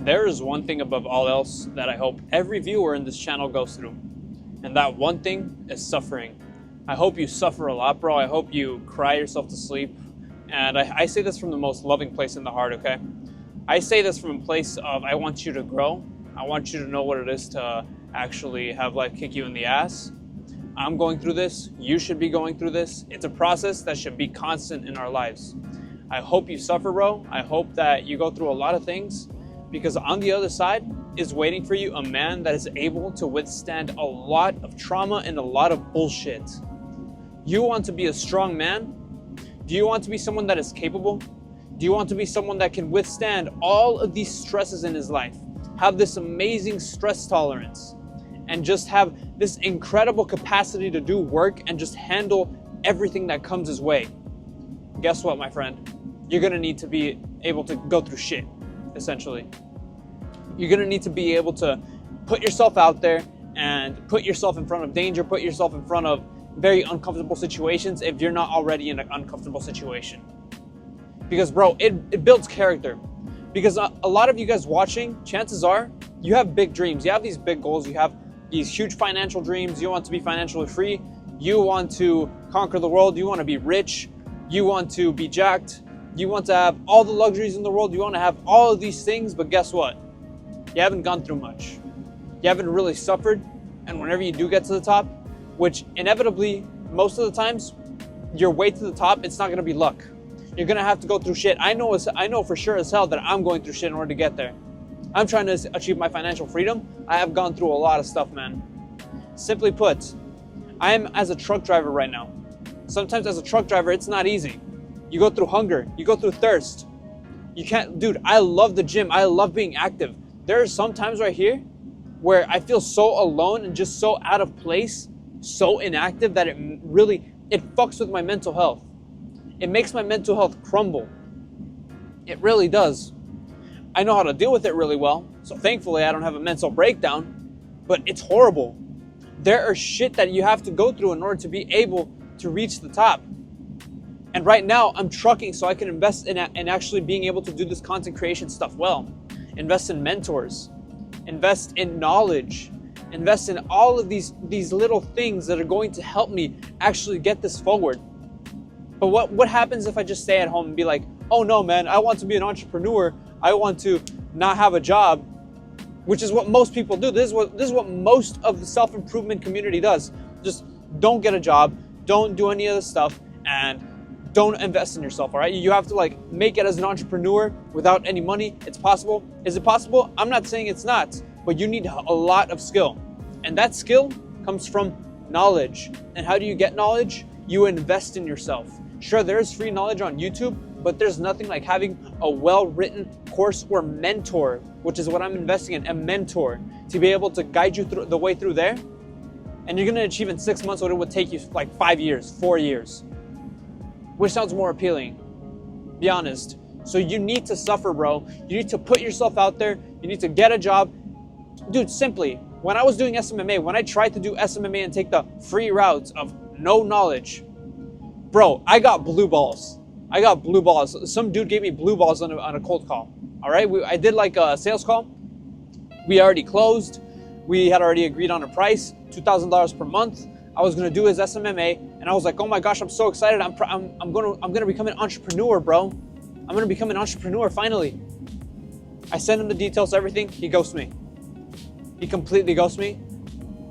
There is one thing above all else that I hope every viewer in this channel goes through. And that one thing is suffering. I hope you suffer a lot, bro. I hope you cry yourself to sleep. And I say this from the most loving place in the heart, okay? I say this from a place of I want you to grow. I want you to know what it is to actually have life kick you in the ass. I'm going through this. You should be going through this. It's a process that should be constant in our lives. I hope you suffer, bro. I hope that you go through a lot of things, because on the other side is waiting for you a man that is able to withstand a lot of trauma and a lot of bullshit. You want to be a strong man? Do you want to be someone that is capable? Do you want to be someone that can withstand all of these stresses in his life, have this amazing stress tolerance, and just have this incredible capacity to do work and just handle everything that comes his way? Guess what, my friend? You're gonna need to be able to go through shit, essentially. You're gonna need to be able to put yourself out there and put yourself in front of danger, put yourself in front of very uncomfortable situations if you're not already in an uncomfortable situation. Because bro, it builds character. Because a lot of you guys watching, chances are, you have big dreams. You have these big goals. You have these huge financial dreams. You want to be financially free. You want to conquer the world. You want to be rich. You want to be jacked. You want to have all the luxuries in the world. You want to have all of these things, but guess what? You haven't gone through much. You haven't really suffered. And whenever you do get to the top, which inevitably, most of the times, your way to the top, it's not going to be luck. You're going to have to go through shit. I know for sure as hell that I'm going through shit in order to get there. I'm trying to achieve my financial freedom. I have gone through a lot of stuff, man. Simply put, I am as a truck driver right now. Sometimes as a truck driver, it's not easy. You go through hunger. You go through thirst. You can't, dude, I love the gym. I love being active. There are some times right here where I feel so alone and just so out of place, so inactive that it fucks with my mental health. It makes my mental health crumble. It really does. I know how to deal with it really well, so thankfully I don't have a mental breakdown, but it's horrible. There are shit that you have to go through in order to be able to reach the top. And right now I'm trucking so I can invest in actually being able to do this content creation stuff well. Invest in mentors, invest in knowledge, invest in all of these little things that are going to help me actually get this forward. But what happens if I just stay at home and be like, oh no, man, I want to be an entrepreneur. I want to not have a job, which is what most people do. This is what most of the self-improvement community does. Just don't get a job, don't do any of this stuff, and don't invest in yourself, all right? You have to make it as an entrepreneur without any money. It's possible. Is it possible? I'm not saying it's not, but you need a lot of skill. And that skill comes from knowledge. And how do you get knowledge? You invest in yourself. Sure, there's free knowledge on YouTube, but there's nothing like having a well-written course or mentor, which is what I'm investing in, a mentor, to be able to guide you through the way through there. And you're gonna achieve in 6 months what it would take you 5 years, 4 years. Which sounds more appealing? Be honest. So you need to suffer, bro. You need to put yourself out there. You need to get a job. Dude, simply, when I was doing SMMA, when I tried to do SMMA and take the free routes of no knowledge, bro, I got blue balls. I got blue balls. Some dude gave me blue balls on a cold call. All right, I did a sales call. We already closed. We had already agreed on a price, $2,000 per month. I was gonna do his SMMA, and I was like, oh my gosh, I'm so excited. I'm gonna become an entrepreneur, bro. I'm gonna become an entrepreneur finally. I sent him the details, everything. He ghosts me. He completely ghosts me.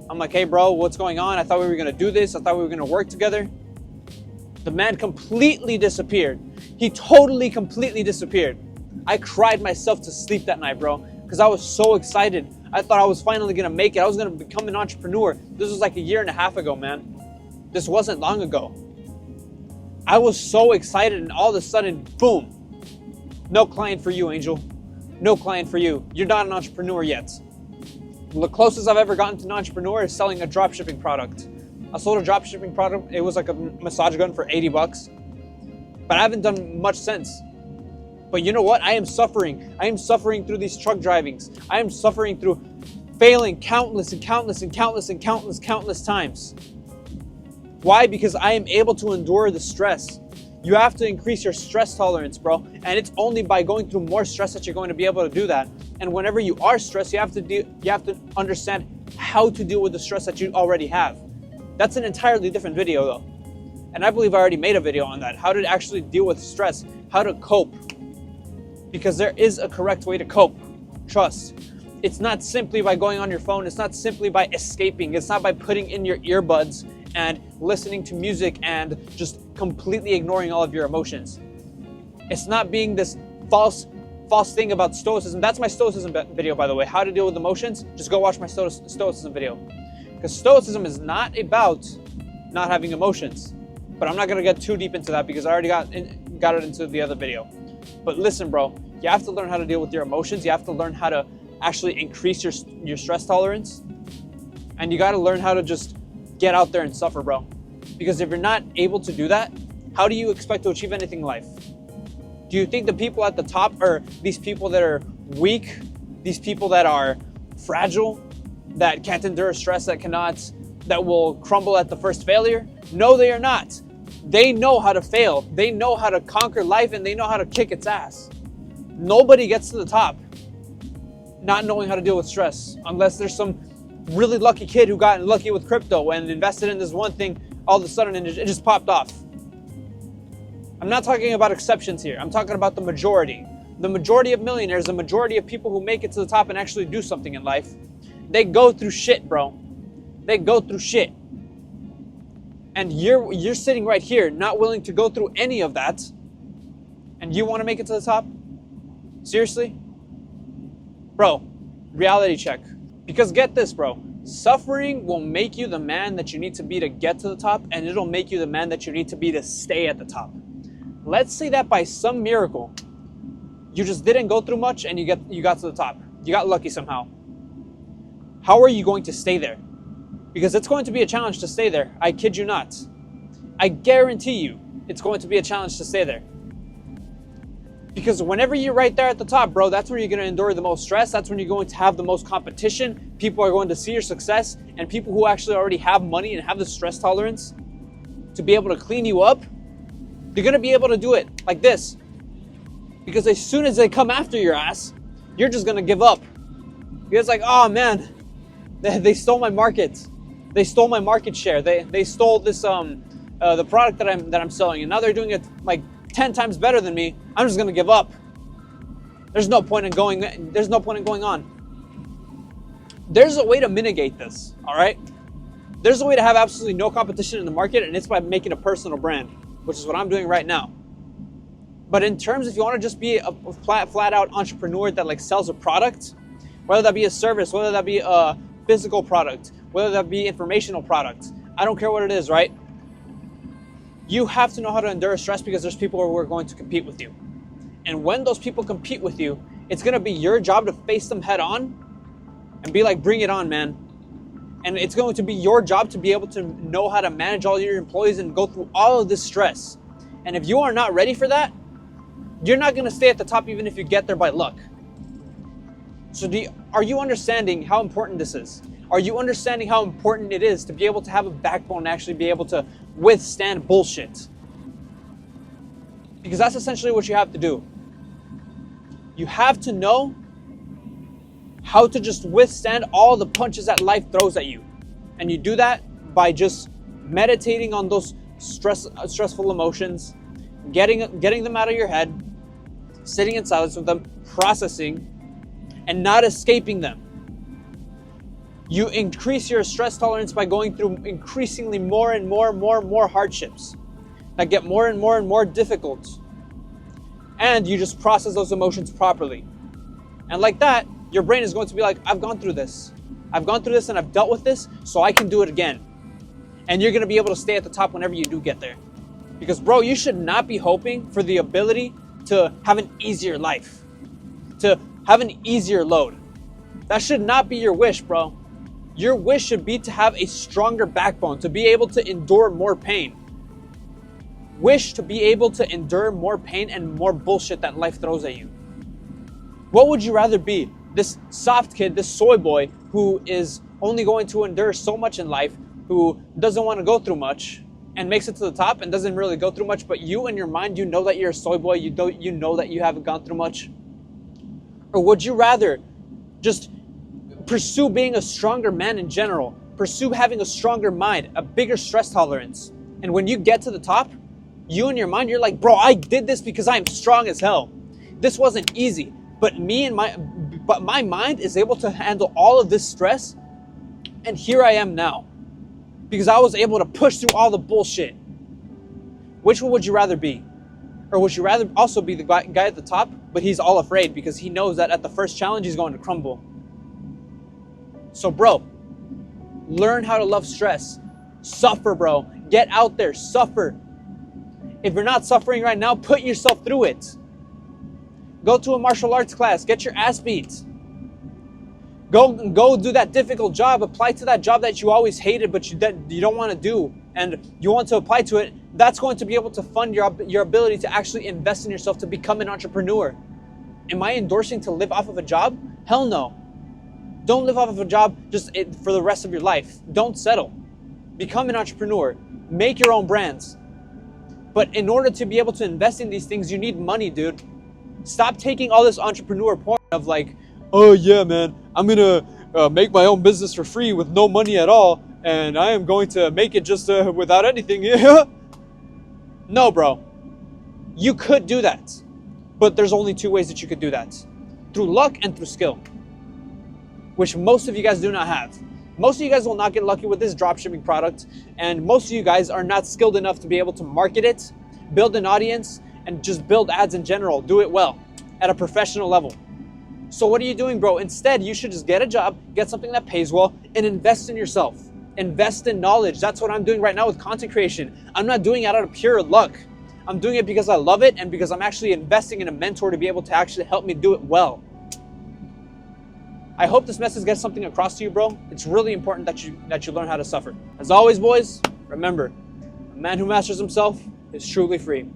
I'm like, hey, bro, what's going on? I thought we were gonna do this. I thought we were gonna work together. The man completely disappeared. He totally, completely disappeared. I cried myself to sleep that night, bro, because I was so excited. I thought I was finally gonna make it. I was gonna become an entrepreneur. This was like a year and a half ago, man. This wasn't long ago. I was so excited, and all of a sudden, boom. No client for you, Angel. No client for you. You're not an entrepreneur yet. The closest I've ever gotten to an entrepreneur is selling a dropshipping product. I sold a dropshipping product. It was like a massage gun for 80 bucks. But I haven't done much since. But you know what? I am suffering. I am suffering through these truck drivings. I am suffering through failing countless times. Why? Because I am able to endure the stress. You have to increase your stress tolerance, bro. And it's only by going through more stress that you're going to be able to do that. And whenever you are stressed, you have to understand how to deal with the stress that you already have. That's an entirely different video though. And I believe I already made a video on that. How to actually deal with stress, how to cope. Because there is a correct way to cope. Trust. It's not simply by going on your phone. It's not simply by escaping. It's not by putting in your earbuds and listening to music and just completely ignoring all of your emotions. It's not being this false thing about stoicism. That's my stoicism video, by the way. How to deal with emotions. Just go watch my stoicism video. Because stoicism is not about not having emotions. But I'm not going to get too deep into that because I already got it into the other video. But listen, bro, you have to learn how to deal with your emotions. You have to learn how to actually increase your stress tolerance. And you got to learn how to just get out there and suffer, bro. Because if you're not able to do that, how do you expect to achieve anything in life? Do you think the people at the top are these people that are weak, these people that are fragile, that can't endure stress, that will crumble at the first failure? No, they are not. They know how to fail. They know how to conquer life, and they know how to kick its ass. Nobody gets to the top not knowing how to deal with stress, unless there's some really lucky kid who got lucky with crypto and invested in this one thing all of a sudden and it just popped off. I'm not talking about exceptions here. I'm talking about the majority. The majority of millionaires, the majority of people who make it to the top and actually do something in life, they go through shit, bro. They go through shit. And you're sitting right here not willing to go through any of that, and you want to make it to the top? Seriously? Bro, reality check. Because get this, bro. Suffering will make you the man that you need to be to get to the top, and it'll make you the man that you need to be to stay at the top. Let's say that by some miracle, you just didn't go through much and you got to the top. You got lucky somehow. How are you going to stay there? Because it's going to be a challenge to stay there. I kid you not. I guarantee you it's going to be a challenge to stay there. Because whenever you're right there at the top, bro, that's when you're going to endure the most stress. That's when you're going to have the most competition. People are going to see your success. And people who actually already have money and have the stress tolerance to be able to clean you up, they're going to be able to do it like this. Because as soon as they come after your ass, you're just going to give up. Because like, oh man, they stole my market. They stole my market share. They stole this the product that I'm selling, and now they're doing it like 10 times better than me. I'm just gonna give up. There's no point in going on. There's a way to mitigate this, all right? There's a way to have absolutely no competition in the market, and it's by making a personal brand, which is what I'm doing right now. But in terms, if you want to just be a flat out entrepreneur that like sells a product, whether that be a service, whether that be a physical product, whether that be informational product, I don't care what it is, right? You have to know how to endure stress because there's people who are going to compete with you. And when those people compete with you, it's going to be your job to face them head on and be like, bring it on, man. And it's going to be your job to be able to know how to manage all your employees and go through all of this stress. And if you are not ready for that, you're not going to stay at the top even if you get there by luck. So are you understanding how important this is? Are you understanding how important it is to be able to have a backbone and actually be able to withstand bullshit? Because that's essentially what you have to do. You have to know how to just withstand all the punches that life throws at you. And you do that by just meditating on those stressful emotions, getting them out of your head, sitting in silence with them, processing, and not escaping them. You increase your stress tolerance by going through increasingly more and more hardships that get more and more difficult. And you just process those emotions properly. And like that, your brain is going to be like, I've gone through this. I've gone through this and I've dealt with this, so I can do it again. And you're going to be able to stay at the top whenever you do get there. Because bro, you should not be hoping for the ability to have an easier life, to have an easier load. That should not be your wish, bro. Your wish should be to have a stronger backbone, to be able to endure more pain. Wish to be able to endure more pain and more bullshit that life throws at you. What would you rather be? This soft kid, this soy boy who is only going to endure so much in life, who doesn't want to go through much, and makes it to the top and doesn't really go through much, but you in your mind, you know that you're a soy boy, you know that you haven't gone through much? Or would you rather just pursue being a stronger man in general, pursue having a stronger mind, a bigger stress tolerance, and when you get to the top, you in your mind, you're like, bro, I did this because I am strong as hell. This wasn't easy, but my mind is able to handle all of this stress, and here I am now because I was able to push through all the bullshit. Which one would you rather be? Or would you rather also be the guy at the top, but he's all afraid because he knows that at the first challenge he's going to crumble? So bro, learn how to love stress. Suffer, bro. Get out there, suffer. If you're not suffering right now, put yourself through it. Go to a martial arts class, get your ass beat. Go do that difficult job, apply to that job that you always hated but you don't want to do and you want to apply to it. That's going to be able to fund your ability to actually invest in yourself to become an entrepreneur. Am I endorsing to live off of a job? Hell no. Don't live off of a job for the rest of your life. Don't settle. Become an entrepreneur. Make your own brands. But in order to be able to invest in these things, you need money, dude. Stop taking all this entrepreneur porn of like, oh yeah, man, I'm gonna make my own business for free with no money at all, and I am going to make it just without anything. No, bro. You could do that, but there's only two ways that you could do that: through luck and through skill, which most of you guys do not have. Most of you guys will not get lucky with this dropshipping product, and most of you guys are not skilled enough to be able to market it, build an audience, and just build ads in general. Do it well at a professional level. So what are you doing, bro? Instead, you should just get a job, get something that pays well, and invest in yourself. Invest in knowledge. That's what I'm doing right now with content creation. I'm not doing it out of pure luck. I'm doing it because I love it and because I'm actually investing in a mentor to be able to actually help me do it well. I hope this message gets something across to you, bro. It's really important that you learn how to suffer. As always, boys, remember, a man who masters himself is truly free.